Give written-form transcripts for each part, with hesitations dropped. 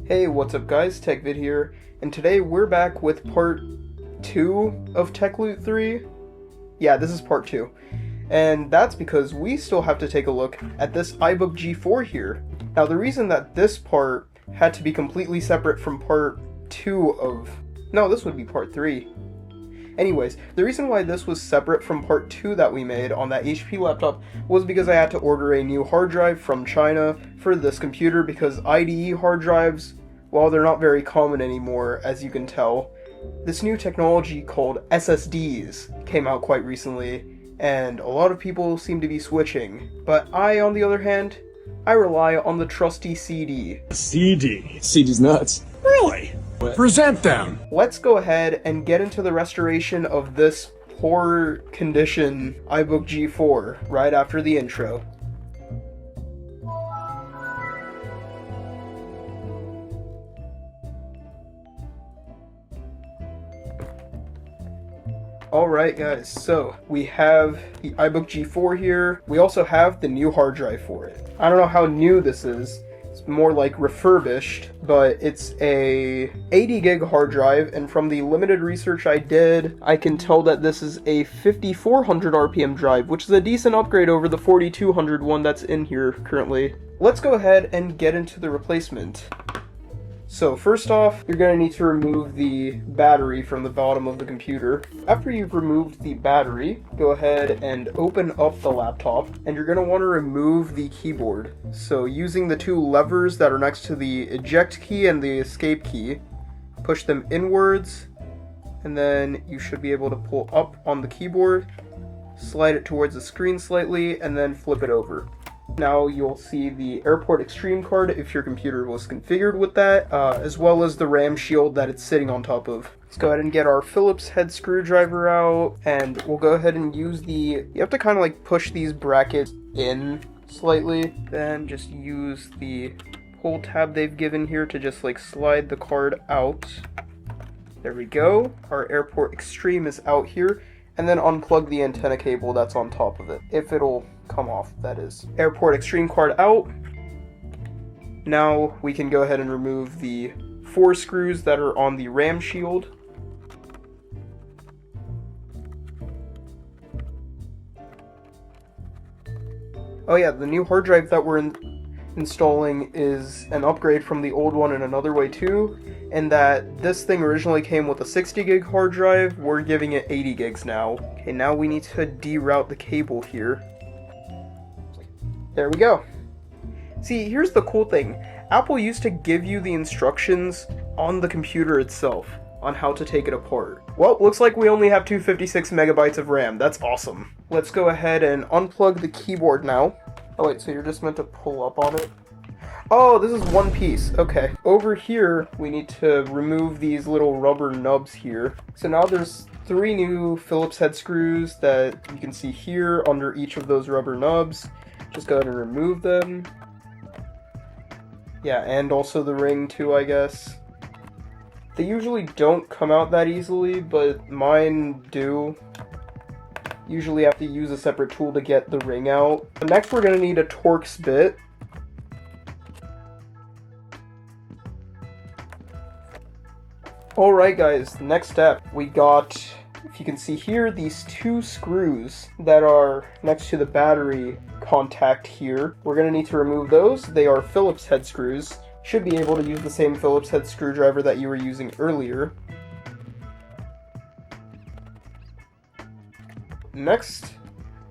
Hey, what's up guys, TechVid here, and today we're back with part 2 of Tech Loot 3. Yeah, this is part 2. And that's because we still have to take a look at this iBook G4 here. Now the reason that this part had to be completely separate from part 2 of... No, this would be part 3. Anyways, the reason why this was separate from part 2 that we made on that HP laptop was because I had to order a new hard drive from China for this computer because IDE hard drives, while they're not very common anymore, as you can tell, this new technology called SSDs came out quite recently, and a lot of people seem to be switching. But I, on the other hand, I rely on the trusty CD. CD? CD's nuts. Really? Present them! Let's go ahead and get into the restoration of this poor condition iBook G4 right after the intro. Alright guys, so we have the iBook G4 here. We also have the new hard drive for it. I don't know how new this is. It's more like refurbished, but it's a 80 gig hard drive, and from the limited research I did, I can tell that this is a 5400 RPM drive, which is a decent upgrade over the 4200 one that's in here currently. Let's go ahead and get into the replacement. So first off, you're going to need to remove the battery from the bottom of the computer. After you've removed the battery, go ahead and open up the laptop, and you're going to want to remove the keyboard. So using the two levers that are next to the eject key and the escape key, push them inwards, and then you should be able to pull up on the keyboard, slide it towards the screen slightly, and then flip it over. Now you'll see the Airport Extreme card if your computer was configured with that, as well as the RAM shield that it's sitting on top of. Let's go ahead and get our Phillips head screwdriver out, and we'll go ahead and use you have to kind of like push these brackets in slightly, then just use the pull tab they've given here to just like slide the card out. There we go. Our Airport Extreme is out here. And then unplug the antenna cable that's on top of it, if it'll come off, that is. Airport Extreme card out. Now we can go ahead and remove the 4 screws that are on the RAM shield. Oh yeah, the new hard drive that we're installing is an upgrade from the old one in another way too, and that this thing originally came with a 60 gig hard drive, we're giving it 80 gigs now. Okay, now we need to deroute the cable here. There we go. See, here's the cool thing. Apple used to give you the instructions on the computer itself on how to take it apart. Well, looks like we only have 256 megabytes of RAM. That's awesome. Let's go ahead and unplug the keyboard now. Oh wait, so you're just meant to pull up on it? Oh, this is one piece. Okay. Over here, we need to remove these little rubber nubs here. So now there's 3 new Phillips head screws that you can see here under each of those rubber nubs. Just go ahead and remove them. Yeah, and also the ring too, I guess. They usually don't come out that easily, but mine do. Usually have to use a separate tool to get the ring out. Next we're going to need a Torx bit. Alright guys, next step. We got, if you can see here, these 2 screws that are next to the battery contact here. We're going to need to remove those. They are Phillips head screws. Should be able to use the same Phillips head screwdriver that you were using earlier. Next,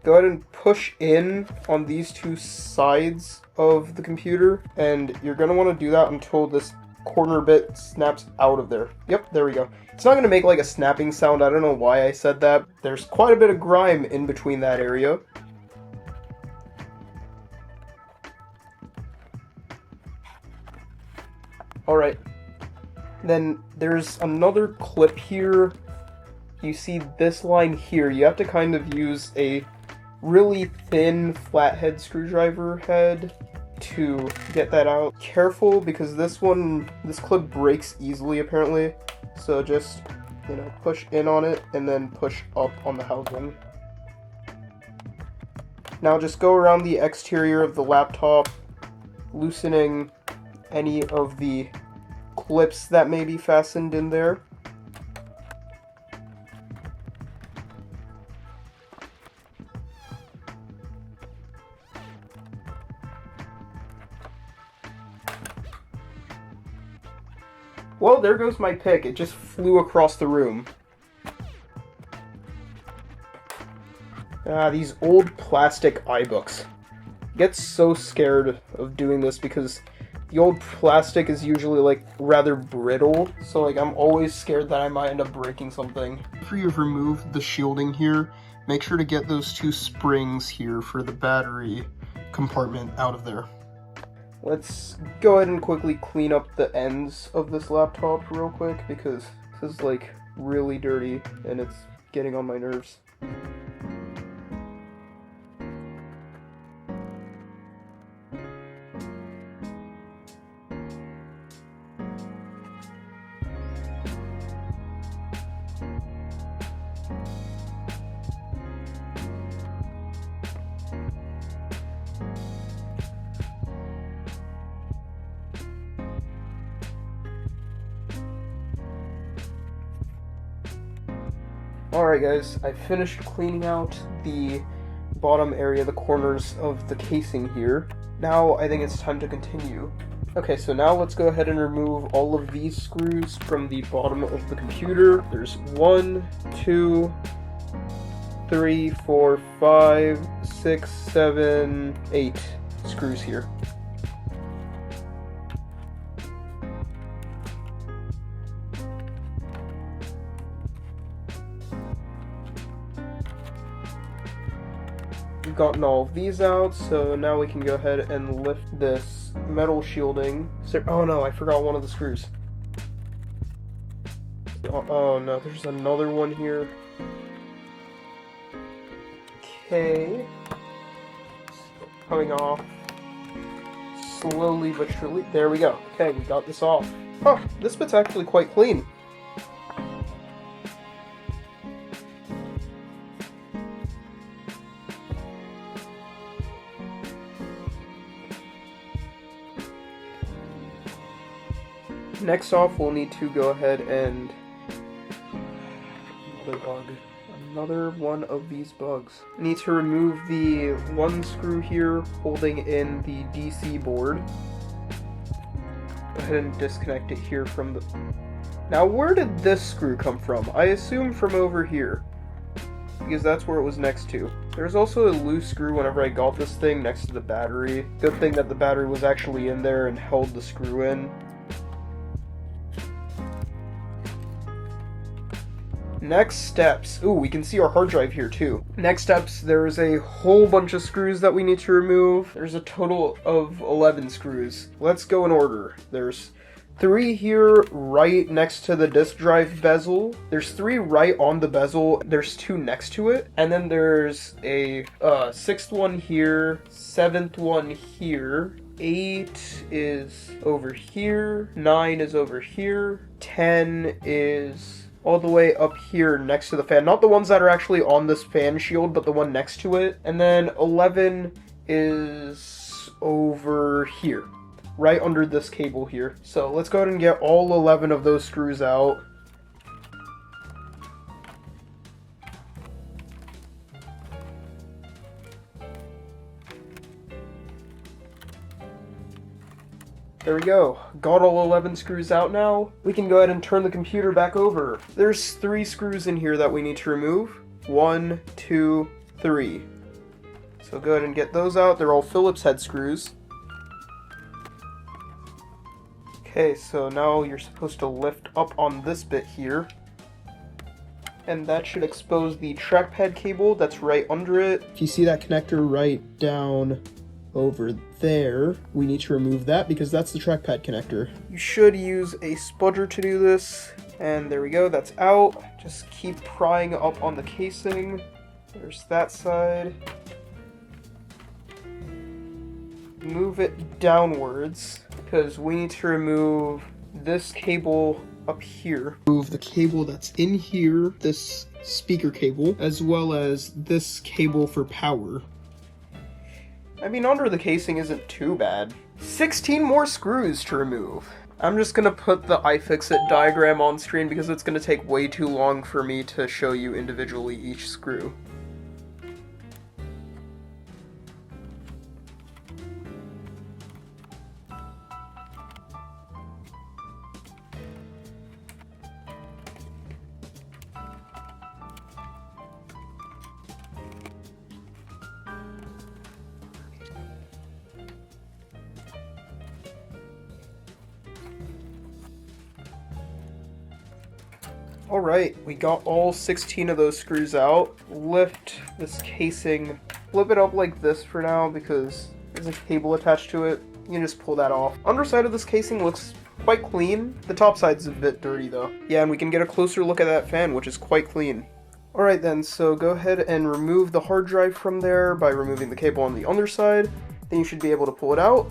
go ahead and push in on these 2 sides of the computer, and you're going to want to do that until this corner bit snaps out of there. Yep, there we go. It's not going to make like a snapping sound. I don't know why I said that. There's quite a bit of grime in between that area. Alright, then there's another clip here. You see this line here. You have to kind of use a really thin flathead screwdriver head to get that out. Careful, because this clip breaks easily apparently. So just, push in on it and then push up on the housing. Now just go around the exterior of the laptop, loosening any of the clips that may be fastened in there. Well, there goes my pick. It just flew across the room. Ah, these old plastic iBooks. I get so scared of doing this because the old plastic is usually like rather brittle, so like I'm always scared that I might end up breaking something. After you've removed the shielding here, make sure to get those two springs here for the battery compartment out of there. Let's go ahead and quickly clean up the ends of this laptop real quick because this is like really dirty and it's getting on my nerves. Alright guys, I finished cleaning out the bottom area, the corners of the casing here. Now I think it's time to continue. Okay, so now let's go ahead and remove all of these screws from the bottom of the computer. There's 1, 2, 3, 4, 5, 6, 7, 8 screws here. We've gotten all of these out, so now we can go ahead and lift this metal shielding. Oh no, I forgot one of the screws. Oh no, there's another one here. Okay. Still coming off. Slowly but surely. There we go. Okay, we got this off. Huh, this bit's actually quite clean. Next off, we'll need to go ahead and... Another one of these bugs. Need to remove the one screw here holding in the DC board. Go ahead and disconnect it here from the... Now, where did this screw come from? I assume from over here, because that's where it was next to. There's also a loose screw whenever I got this thing next to the battery. Good thing that the battery was actually in there and held the screw in. Next steps. Ooh, we can see our hard drive here too. Next steps, there's a whole bunch of screws that we need to remove. There's a total of 11 screws. Let's go in order. There's 3 here right next to the disk drive bezel. There's 3 right on the bezel. There's 2 next to it. And then there's a 6th one here, 7th one here. 8 is over here. 9 is over here. 10 is all the way up here next to the fan. Not the ones that are actually on this fan shield, but the one next to it. And then 11 is over here, right under this cable here. So let's go ahead and get all 11 of those screws out. There we go. Got all 11 screws out now. We can go ahead and turn the computer back over. There's 3 screws in here that we need to remove. 1, 2, 3. So go ahead and get those out. They're all Phillips head screws. Okay, so now you're supposed to lift up on this bit here. And that should expose the trackpad cable that's right under it. If you see that connector right down over there, we need to remove that because that's the trackpad connector. You should use a spudger to do this. And there we go, that's out. Just keep prying up on the casing. There's that side. Move it downwards because we need to remove this cable up here. Move the cable that's in here, this speaker cable, as well as this cable for power. I mean, under the casing isn't too bad. 16 more screws to remove. I'm just gonna put the iFixit diagram on screen because it's gonna take way too long for me to show you individually each screw. Alright, we got all 16 of those screws out. Lift this casing, flip it up like this for now because there's a cable attached to it. You can just pull that off. Underside of this casing looks quite clean. The top side's a bit dirty though. Yeah, and we can get a closer look at that fan, which is quite clean. Alright then, so go ahead and remove the hard drive from there by removing the cable on the underside. Then you should be able to pull it out.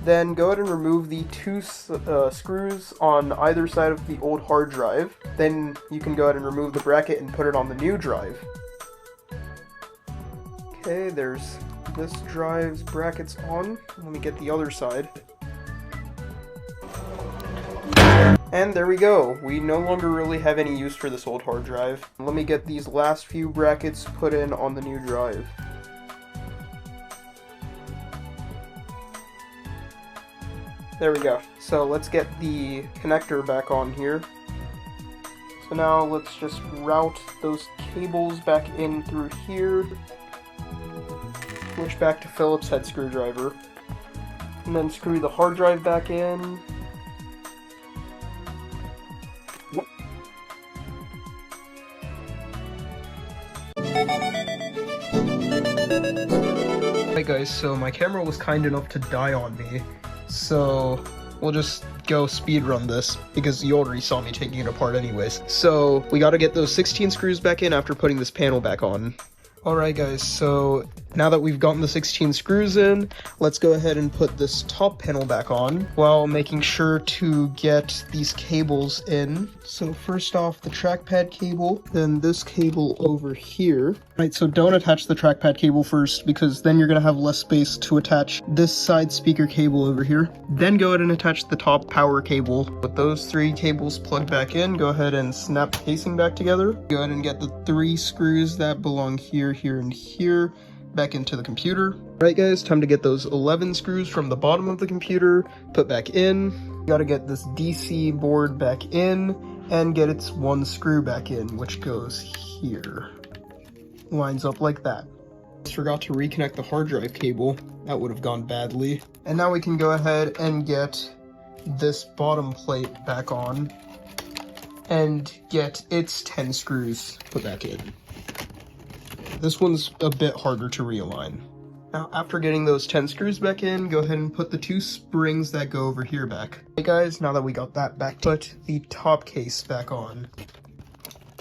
Then go ahead and remove the two screws on either side of the old hard drive. Then you can go ahead and remove the bracket and put it on the new drive. Okay, there's this drive's brackets on. Let me get the other side. And there we go. We no longer really have any use for this old hard drive. Let me get these last few brackets put in on the new drive. There we go. So let's get the connector back on here. So now let's just route those cables back in through here. Switch back to Phillips head screwdriver. And then screw the hard drive back in. Hey guys, so my camera was kind enough to die on me. So we'll just go speedrun this because you already saw me taking it apart anyways. So we gotta get those 16 screws back in after putting this panel back on. Alright guys, so now that we've gotten the 16 screws in, let's go ahead and put this top panel back on while making sure to get these cables in. So first off, the trackpad cable, then this cable over here. Right, so don't attach the trackpad cable first because then you're going to have less space to attach this side speaker cable over here. Then go ahead and attach the top power cable. With those three cables plugged back in, go ahead and snap the casing back together. Go ahead and get the three screws that belong here, here, and here back into the computer. Right guys, time to get those 11 screws from the bottom of the computer put back in. You gotta get this DC board back in and get its one screw back in, which goes here. Lines up like that. Just forgot to reconnect the hard drive cable. That would have gone badly. And now we can go ahead and get this bottom plate back on and get its 10 screws put back in. This one's a bit harder to realign. Now, after getting those 10 screws back in, go ahead and put the two springs that go over here back. Hey guys, now that we got that back, put the top case back on.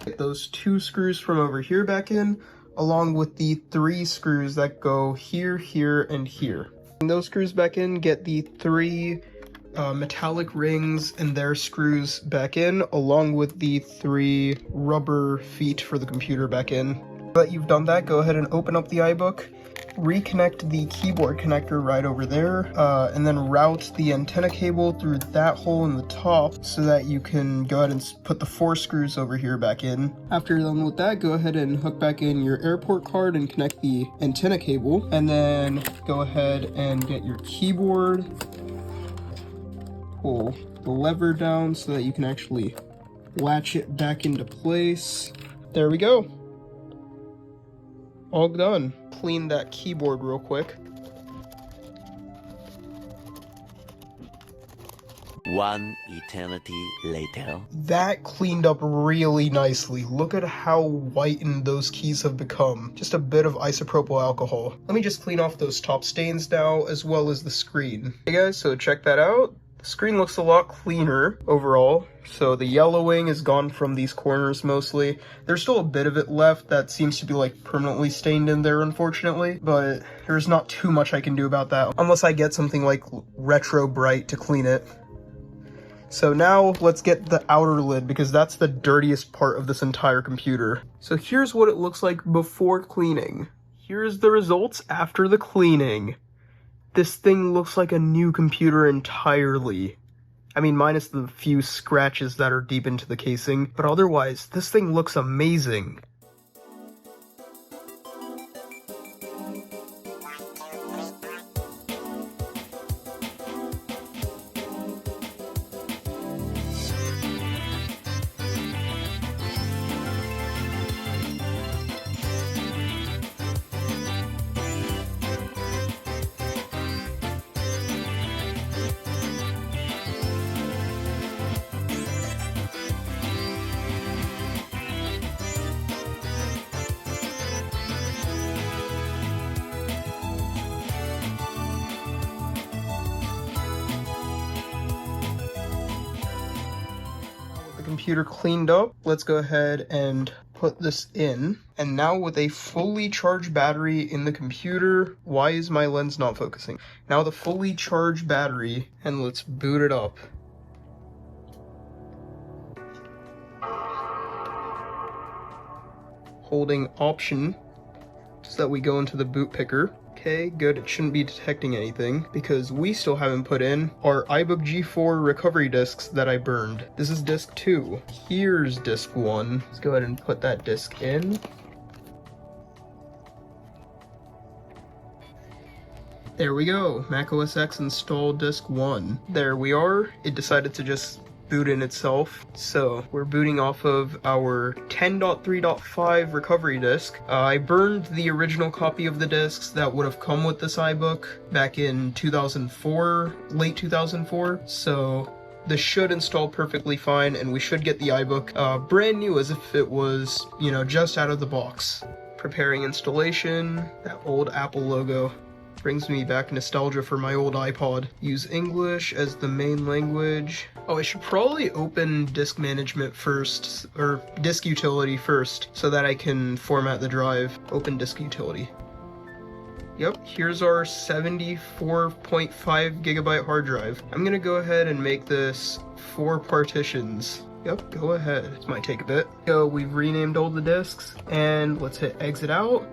Get those two screws from over here back in, along with the three screws that go here, here, and here. And those screws back in, get the three metallic rings and their screws back in, along with the three rubber feet for the computer back in. Now that you've done that, go ahead and open up the iBook, reconnect the keyboard connector right over there, and then route the antenna cable through that hole in the top so that you can go ahead and put the four screws over here back in. After you're done with that, go ahead and hook back in your airport card and connect the antenna cable, and then go ahead and get your keyboard, pull the lever down so that you can actually latch it back into place. There we go. All done. Clean that keyboard real quick. One eternity later. That cleaned up really nicely. Look at how whitened those keys have become. Just a bit of isopropyl alcohol. Let me just clean off those top stains now, as well as the screen. Hey guys, so check that out. The screen looks a lot cleaner overall. So the yellowing is gone from these corners mostly. There's still a bit of it left that seems to be like permanently stained in there, unfortunately, but there's not too much I can do about that unless I get something like Retro Bright to clean it. So now let's get the outer lid because that's the dirtiest part of this entire computer. So here's what it looks like before cleaning. Here's the results after the cleaning. This thing looks like a new computer entirely. I mean, minus the few scratches that are deep into the casing, but otherwise, this thing looks amazing. Computer cleaned up, let's go ahead and put this in. And now with a fully charged battery in the computer, why is my lens not focusing? Now the fully charged battery, and let's boot it up. Holding Option so that we go into the boot picker. Okay, good, it shouldn't be detecting anything because we still haven't put in our iBook G4 recovery discs that I burned. This is disc 2. Here's disc 1. Let's go ahead and put that disc in. There we go, Mac OS X installed disc 1. There we are, it decided to just boot in itself. So we're booting off of our 10.3.5 recovery disk. I burned the original copy of the discs that would have come with this iBook back in 2004, late 2004. So this should install perfectly fine, and we should get the iBook brand new as if it was, you know, just out of the box. Preparing installation, that old Apple logo. Brings me back nostalgia for my old iPod. Use English as the main language. Oh, I should probably open disk management first, or disk utility first, so that I can format the drive. Open disk utility. Yep, here's our 74.5 gigabyte hard drive. I'm gonna go ahead and make this 4 partitions. Yep, go ahead. This might take a bit. So we've renamed all the disks, and let's hit exit out.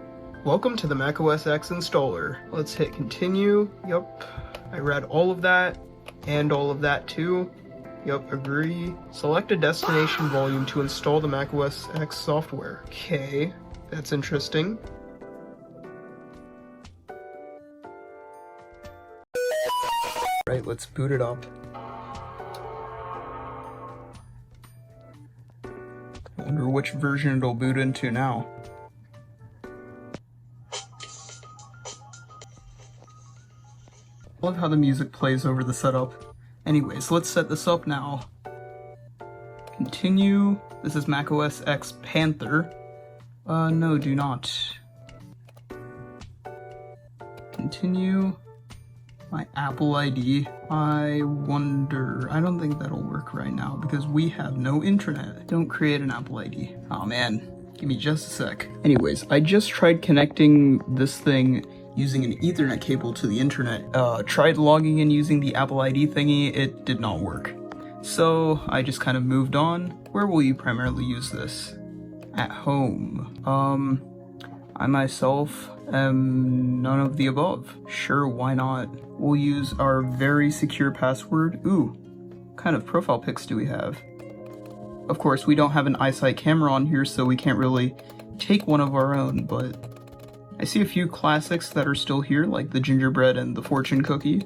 Welcome to the Mac OS X installer. Let's hit continue. Yep, I read all of that and all of that too. Yep, agree. Select a destination volume to install the Mac OS X software. Okay, that's interesting. Right, let's boot it up. I wonder which version it'll boot into now. I love how the music plays over the setup. Anyways, let's set this up now. Continue. This is Mac OS X Panther. No, do not. Continue. My Apple ID. I wonder. I don't think that'll work right now because we have no internet. Don't create an Apple ID. Oh man, give me just a sec. Anyways, I just tried connecting this thing using an Ethernet cable to the internet. Tried logging in using the Apple ID thingy, it did not work. So I just kind of moved on. Where will you primarily use this? At home. I myself am none of the above. Sure, why not? We'll use our very secure password. Ooh, what kind of profile pics do we have? Of course, we don't have an iSight camera on here, so we can't really take one of our own, but I see a few classics that are still here, like the gingerbread and the fortune cookie.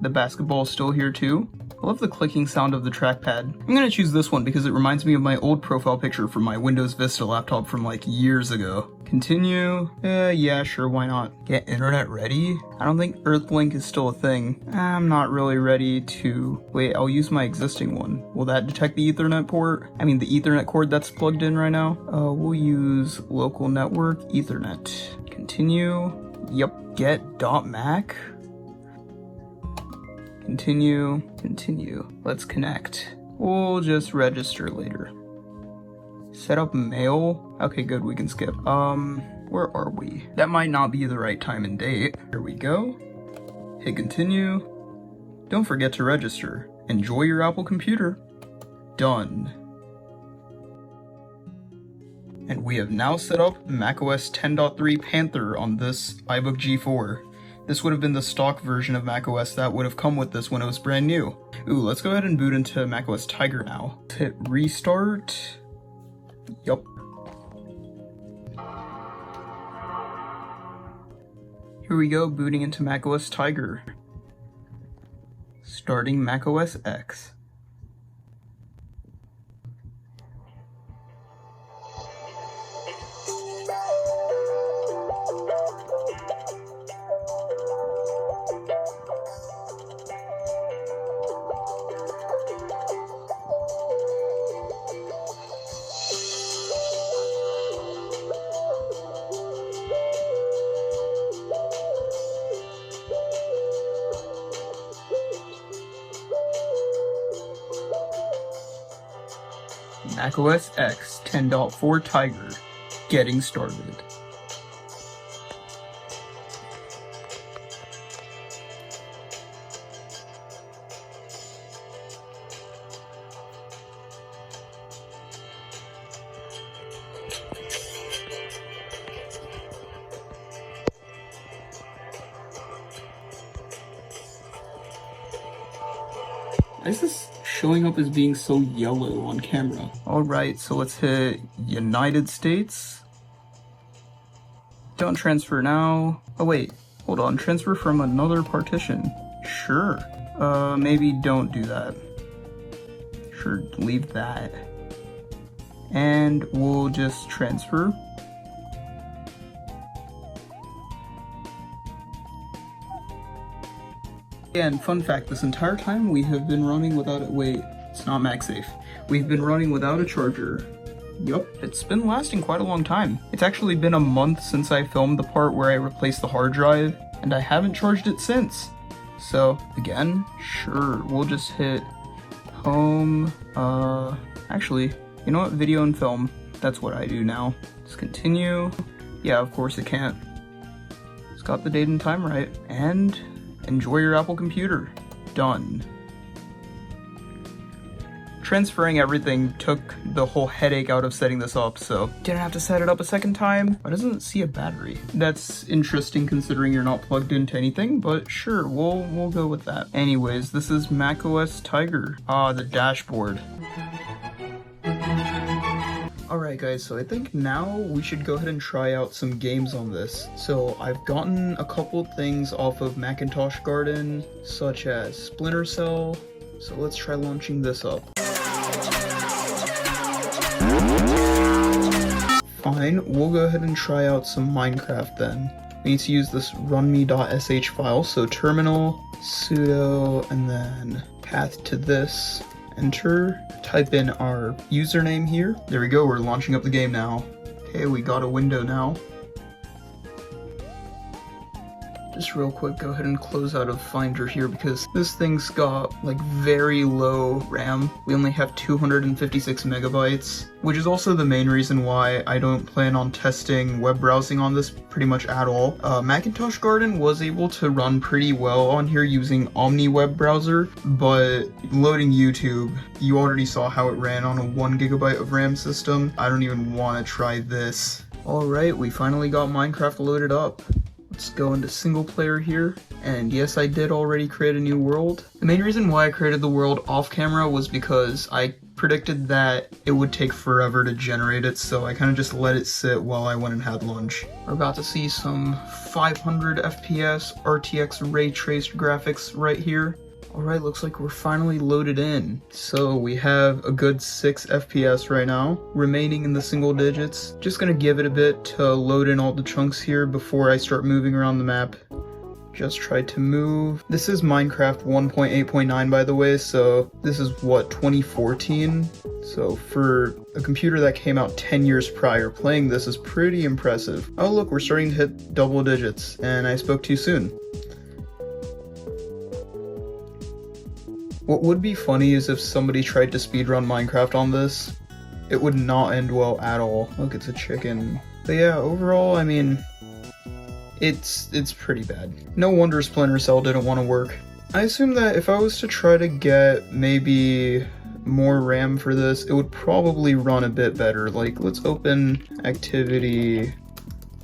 The basketball's still here too. I love the clicking sound of the trackpad. I'm gonna choose this one because it reminds me of my old profile picture from my Windows Vista laptop from like years ago. Continue. Yeah, sure, why not? Get internet ready? I don't think Earthlink is still a thing. I'm not really ready to... Wait, I'll use my existing one. Will that detect the Ethernet port? I mean the Ethernet cord that's plugged in right now? We'll use local network Ethernet. Continue. Yep, get.mac. Continue, continue. Let's connect. We'll just register later. Set up mail. Okay, good, we can skip. Where are we? That might not be the right time and date. Here we go. Hit continue. Don't forget to register. Enjoy your Apple computer. Done. And we have now set up macOS 10.3 Panther on this iBook G4. This would have been the stock version of macOS that would have come with this when it was brand new. Ooh, let's go ahead and boot into macOS Tiger now. Hit restart. Yup. Here we go, booting into macOS Tiger. Starting macOS X. macOS X 10.4 Tiger, getting started. Why is this showing up as being so yellow on camera? Alright, so let's hit United States. Don't transfer now. Oh wait, hold on, transfer from another partition. Sure. Maybe don't do that. Sure, leave that. And we'll just transfer. And fun fact, this entire time we have been running without it. Wait, it's not MagSafe. We've been running without a charger. Yup, it's been lasting quite a long time. It's actually been a month since I filmed the part where I replaced the hard drive, and I haven't charged it since. So, again, sure, we'll just hit home. Actually, you know what? Video and film. That's what I do now. Let's continue. Yeah, of course it can't. It's got the date and time right. And enjoy your Apple computer. Done. Transferring everything took the whole headache out of setting this up, so didn't have to set it up a second time. Why doesn't it see a battery? That's interesting considering you're not plugged into anything, but sure, we'll go with that. Anyways, this is macOS Tiger. Ah, the dashboard. Alright guys, so I think now we should go ahead and try out some games on this. So I've gotten a couple things off of Macintosh Garden, such as Splinter Cell. So let's try launching this up. Fine, we'll go ahead and try out some Minecraft then. We need to use this runme.sh file, so terminal, sudo, and then path to this. Enter, type in our username here. There we go, we're launching up the game now. Okay, we got a window now. Just real quick, go ahead and close out of Finder here because this thing's got like very low RAM. We only have 256 megabytes, which is also the main reason why I don't plan on testing web browsing on this pretty much at all. Macintosh Garden was able to run pretty well on here using Omni web browser, but loading YouTube, you already saw how it ran on a 1 gigabyte of RAM system. I don't even want to try this. Alright, we finally got Minecraft loaded up. Let's go into single player here, and yes, I did already create a new world. The main reason why I created the world off camera was because I predicted that it would take forever to generate it, so I kind of just let it sit while I went and had lunch. We're about to see some 500 FPS RTX ray traced graphics right here. Alright, looks like we're finally loaded in. So we have a good 6 FPS right now, remaining in the single digits. Just gonna give it a bit to load in all the chunks here before I start moving around the map. Just try to move. This is Minecraft 1.8.9 by the way, so this is what, 2014? So for a computer that came out 10 years prior, playing this is pretty impressive. Oh look, we're starting to hit double digits, and I spoke too soon. What would be funny is if somebody tried to speedrun Minecraft on this. It would not end well at all. Look, it's a chicken. But yeah, overall, I mean, it's pretty bad. No wonder Splinter Cell didn't want to work. I assume that if I was to try to get maybe more RAM for this, it would probably run a bit better. Like, let's open activity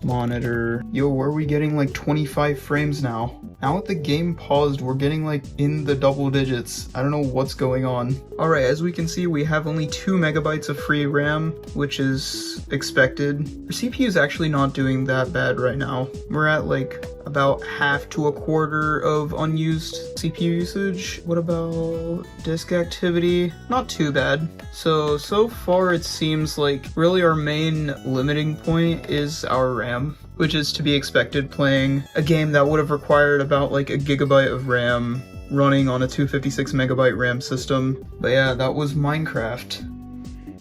Monitor. Yo, where are we getting like 25 frames now? Now with the game paused, we're getting like in the double digits. I don't know what's going on. Alright, as we can see, we have only 2 megabytes of free RAM, which is expected. Our CPU is actually not doing that bad right now. We're at like about half to a quarter of unused CPU usage. What about disk activity? Not too bad. So far it seems like really our main limiting point is our RAM, which is to be expected playing a game that would have required about like a gigabyte of RAM running on a 256 megabyte RAM system. But yeah, that was Minecraft.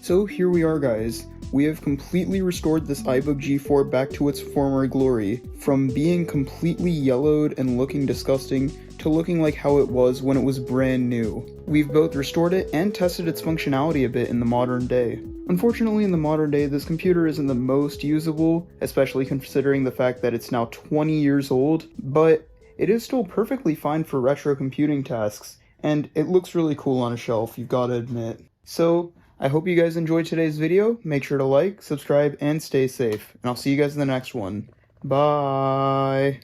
So here we are, guys. We have completely restored this iBook G4 back to its former glory, from being completely yellowed and looking disgusting to looking like how it was when it was brand new. We've both restored it and tested its functionality a bit in the modern day. Unfortunately, in the modern day, this computer isn't the most usable, especially considering the fact that it's now 20 years old, but it is still perfectly fine for retro computing tasks, and it looks really cool on a shelf, you've gotta admit. So, I hope you guys enjoyed today's video. Make sure to like, subscribe, and stay safe. And I'll see you guys in the next one. Bye!